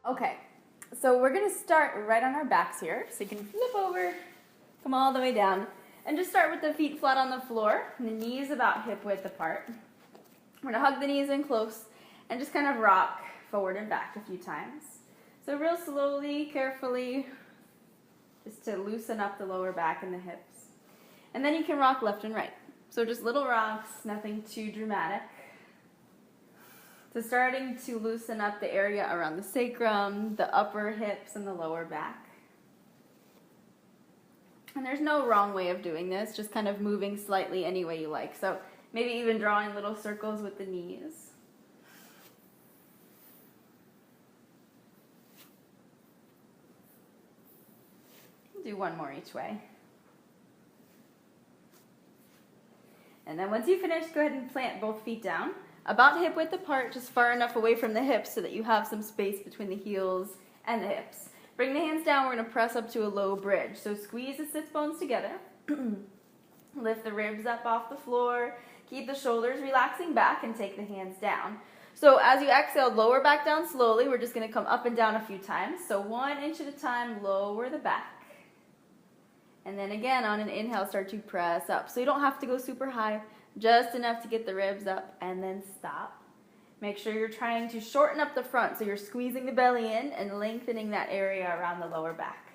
Okay, so we're gonna start right on our backs here. So you can flip over, come all the way down, and just start with the feet flat on the floor, and the knees about hip width apart. We're gonna hug the knees in close, and just kind of rock forward and back a few times. So real slowly, carefully, just to loosen up the lower back and the hips. And then you can rock left and right. So just little rocks, nothing too dramatic. So starting to loosen up the area around the sacrum, the upper hips, and the lower back. And there's no wrong way of doing this, just kind of moving slightly any way you like. So maybe even drawing little circles with the knees. Do one more each way. And then once you finish, go ahead and plant both feet down. About hip width apart, just far enough away from the hips so that you have some space between the heels and the hips. Bring the hands down, we're going to press up to a low bridge. So squeeze the sits bones together. Lift the ribs up off the floor. Keep the shoulders relaxing back and take the hands down. So as you exhale, lower back down slowly. We're just going to come up and down a few times. So 1 inch at a time, lower the back. And then again, on an inhale, start to press up. So you don't have to go super high, just enough to get the ribs up, and then stop. Make sure you're trying to shorten up the front, so you're squeezing the belly in and lengthening that area around the lower back.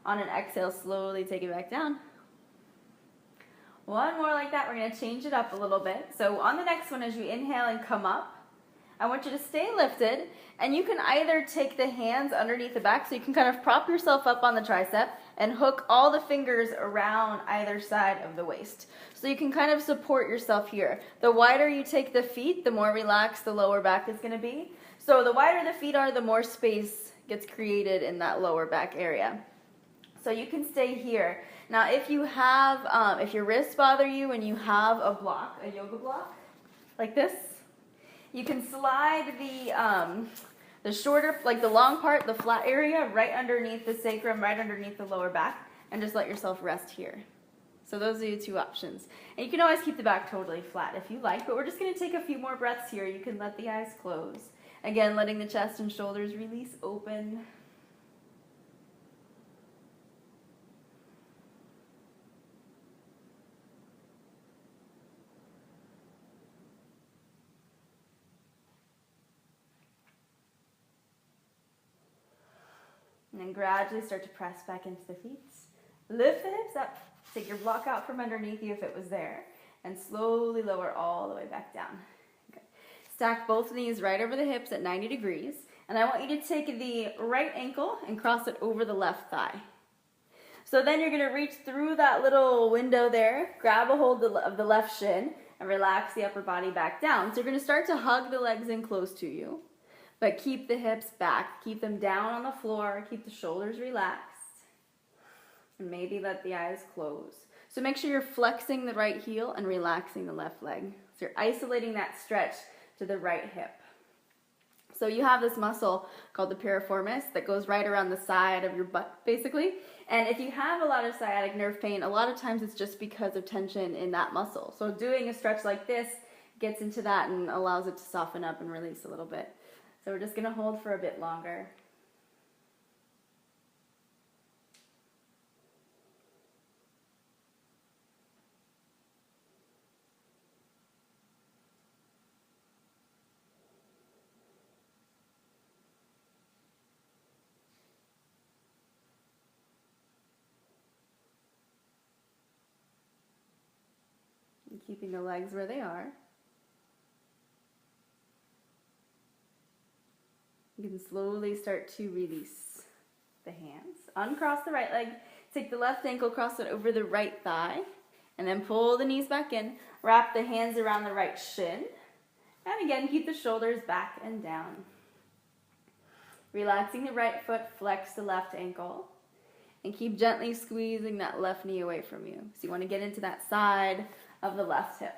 On an exhale, slowly take it back down. One more like that. We're going to change it up a little bit. So on the next one, as you inhale and come up, I want you to stay lifted, and you can either take the hands underneath the back, so you can kind of prop yourself up on the tricep and hook all the fingers around either side of the waist. So you can kind of support yourself here. The wider you take the feet, the more relaxed the lower back is going to be. So the wider the feet are, the more space gets created in that lower back area. So you can stay here. Now if you have, if your wrists bother you and you have a block, a yoga block, like this, you can slide the shorter, like the long part, the flat area, right underneath the sacrum, right underneath the lower back, and just let yourself rest here. So those are your two options. And you can always keep the back totally flat if you like, but we're just going to take a few more breaths here. You can let the eyes close. Again, letting the chest and shoulders release open. And then gradually start to press back into the feet. Lift the hips up. Take your block out from underneath you if it was there. And slowly lower all the way back down. Okay. Stack both knees right over the hips at 90 degrees. And I want you to take the right ankle and cross it over the left thigh. So then you're going to reach through that little window there, grab a hold of the left shin, and relax the upper body back down. So you're going to start to hug the legs in close to you. But keep the hips back, keep them down on the floor, keep the shoulders relaxed, and maybe let the eyes close. So make sure you're flexing the right heel and relaxing the left leg. So you're isolating that stretch to the right hip. So you have this muscle called the piriformis that goes right around the side of your butt, basically. And if you have a lot of sciatic nerve pain, a lot of times it's just because of tension in that muscle. So doing a stretch like this gets into that and allows it to soften up and release a little bit. So we're just going to hold for a bit longer. And keeping the legs where they are. You can slowly start to release the hands. Uncross the right leg. Take the left ankle, cross it over the right thigh. And then pull the knees back in. Wrap the hands around the right shin. And again, keep the shoulders back and down. Relaxing the right foot, flex the left ankle. And keep gently squeezing that left knee away from you. So you want to get into that side of the left hip.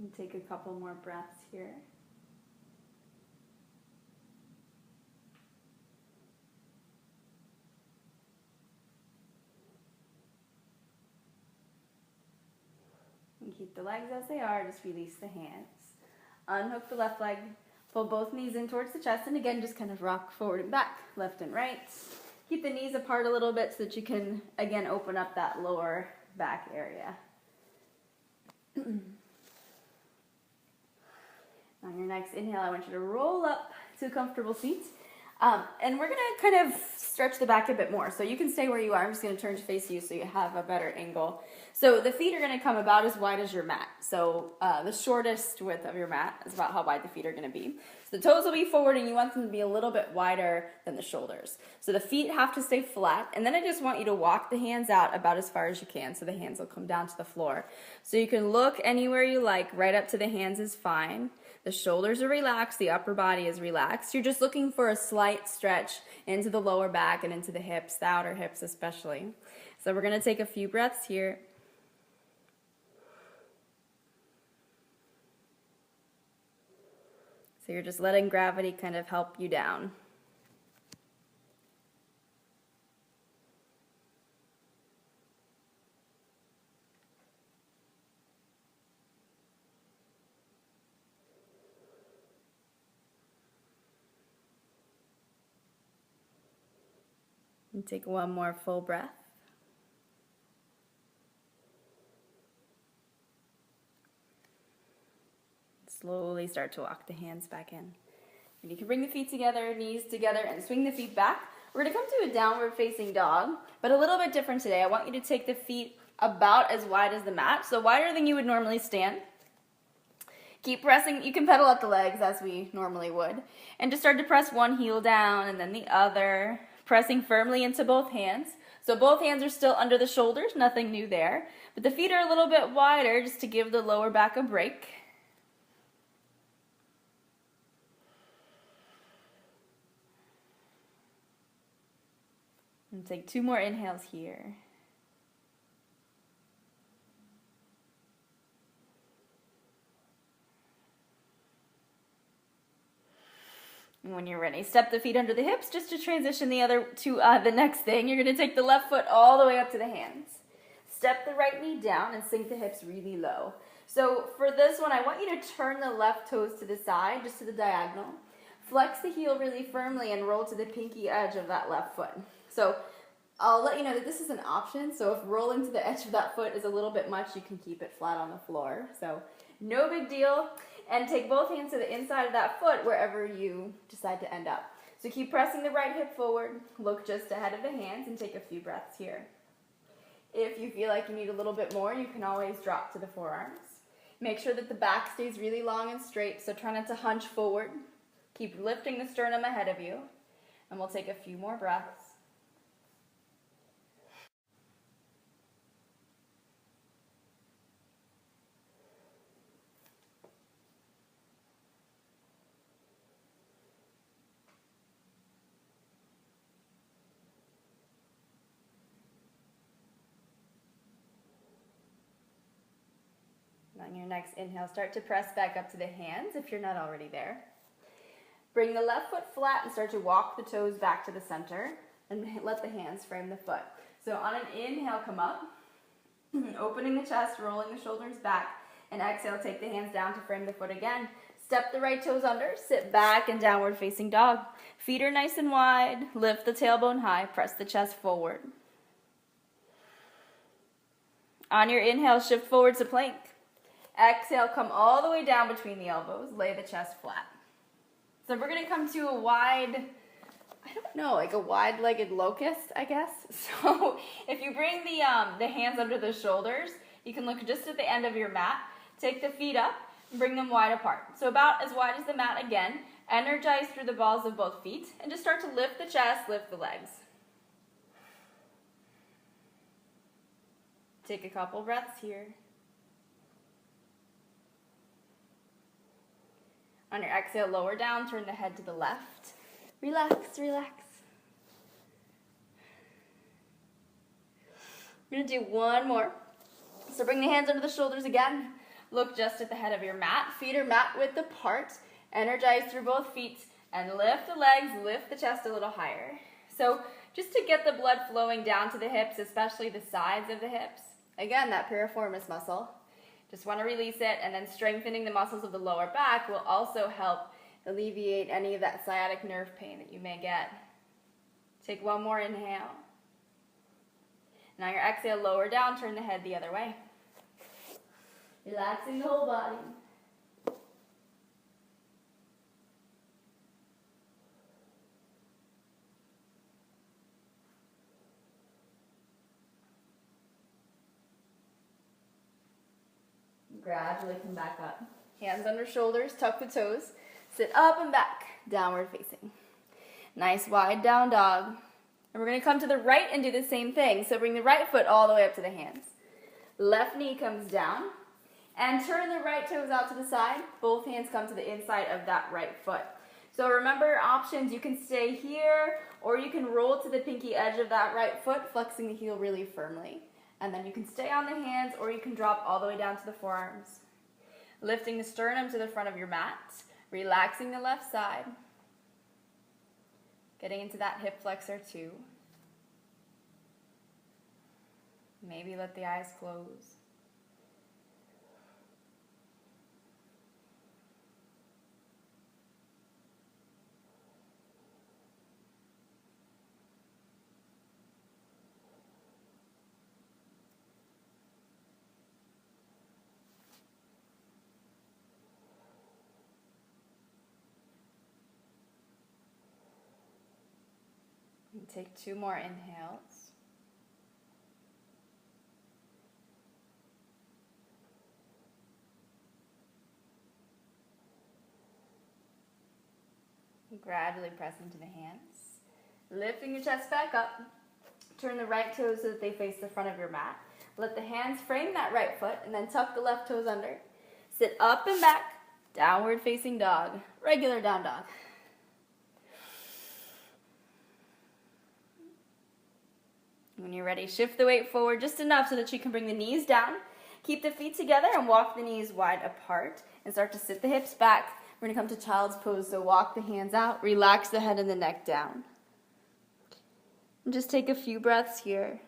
And take a couple more breaths here. And keep the legs as they are, just release the hands. Unhook the left leg, pull both knees in towards the chest, and again, just kind of rock forward and back, left and right. Keep the knees apart a little bit so that you can, again, open up that lower back area. On your next inhale, I want you to roll up to a comfortable seat. And we're going to kind of stretch the back a bit more. So you can stay where you are. I'm just going to turn to face you so you have a better angle. So the feet are going to come about as wide as your mat. So the shortest width of your mat is about how wide the feet are going to be. So the toes will be forward, and you want them to be a little bit wider than the shoulders. So the feet have to stay flat. And then I just want you to walk the hands out about as far as you can so the hands will come down to the floor. So you can look anywhere you like. Right up to the hands is fine. The shoulders are relaxed, the upper body is relaxed. You're just looking for a slight stretch into the lower back and into the hips, the outer hips especially. So we're going to take a few breaths here. So you're just letting gravity kind of help you down. And take one more full breath. Slowly start to walk the hands back in. And you can bring the feet together, knees together, and swing the feet back. We're going to come to a downward facing dog, but a little bit different today. I want you to take the feet about as wide as the mat, so wider than you would normally stand. Keep pressing. You can pedal up the legs as we normally would. And just start to press one heel down and then the other, pressing firmly into both hands. So both hands are still under the shoulders, nothing new there. But the feet are a little bit wider just to give the lower back a break. And take 2 more inhales here. And when you're ready, step the feet under the hips just to transition the other to the next thing. You're going to take the left foot all the way up to the hands. Step the right knee down and sink the hips really low. So for this one, I want you to turn the left toes to the side, just to the diagonal. Flex the heel really firmly and roll to the pinky edge of that left foot. So I'll let you know that this is an option. So if rolling to the edge of that foot is a little bit much, you can keep it flat on the floor. So no big deal. And take both hands to the inside of that foot wherever you decide to end up. So keep pressing the right hip forward. Look just ahead of the hands and take a few breaths here. If you feel like you need a little bit more, you can always drop to the forearms. Make sure that the back stays really long and straight, so try not to hunch forward. Keep lifting the sternum ahead of you. And we'll take a few more breaths. On your next inhale, start to press back up to the hands if you're not already there. Bring the left foot flat and start to walk the toes back to the center and let the hands frame the foot. So on an inhale, come up, opening the chest, rolling the shoulders back, and exhale, take the hands down to frame the foot again. Step the right toes under, sit back in downward facing dog. Feet are nice and wide, lift the tailbone high, press the chest forward. On your inhale, shift forward to plank. Exhale, come all the way down between the elbows, lay the chest flat. So we're going to come to a wide, I don't know, like a wide-legged locust, I guess. So if you bring the hands under the shoulders, you can look just at the end of your mat. Take the feet up and bring them wide apart. So about as wide as the mat again. Energize through the balls of both feet and just start to lift the chest, lift the legs. Take a couple breaths here. On your exhale, lower down, turn the head to the left. Relax, relax. We're going to do one more. So bring the hands under the shoulders again. Look just at the head of your mat. Feet are mat width apart. Energize through both feet and lift the legs, lift the chest a little higher. So just to get the blood flowing down to the hips, especially the sides of the hips. Again, that piriformis muscle. Just want to release it, and then strengthening the muscles of the lower back will also help alleviate any of that sciatic nerve pain that you may get. Take one more inhale. Now your exhale, lower down, turn the head the other way. Relaxing the whole body. Gradually come back up. Hands under shoulders, tuck the toes. Sit up and back, downward facing. Nice wide down dog. And we're going to come to the right and do the same thing. So bring the right foot all the way up to the hands. Left knee comes down. And turn the right toes out to the side. Both hands come to the inside of that right foot. So remember options, you can stay here or you can roll to the pinky edge of that right foot, flexing the heel really firmly. And then you can stay on the hands or you can drop all the way down to the forearms. Lifting the sternum to the front of your mat. Relaxing the left side. Getting into that hip flexor too. Maybe let the eyes close. Take 2 more inhales. Gradually press into the hands. Lifting your chest back up. Turn the right toes so that they face the front of your mat. Let the hands frame that right foot and then tuck the left toes under. Sit up and back. Downward facing dog. Regular down dog. When you're ready, shift the weight forward just enough so that you can bring the knees down. Keep the feet together and walk the knees wide apart and start to sit the hips back. We're going to come to child's pose, so walk the hands out, relax the head and the neck down. And just take a few breaths here.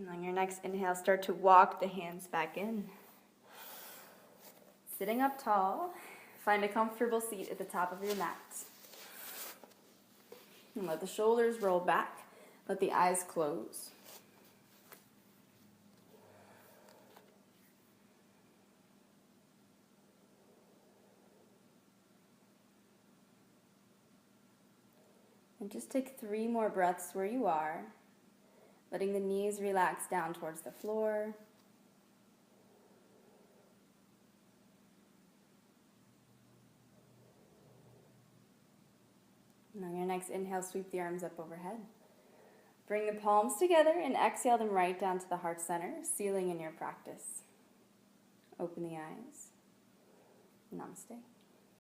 And on your next inhale, start to walk the hands back in. Sitting up tall, find a comfortable seat at the top of your mat. And let the shoulders roll back, let the eyes close. And just take 3 more breaths where you are. Letting the knees relax down towards the floor. And on your next inhale, sweep the arms up overhead. Bring the palms together and exhale them right down to the heart center, sealing in your practice. Open the eyes. Namaste.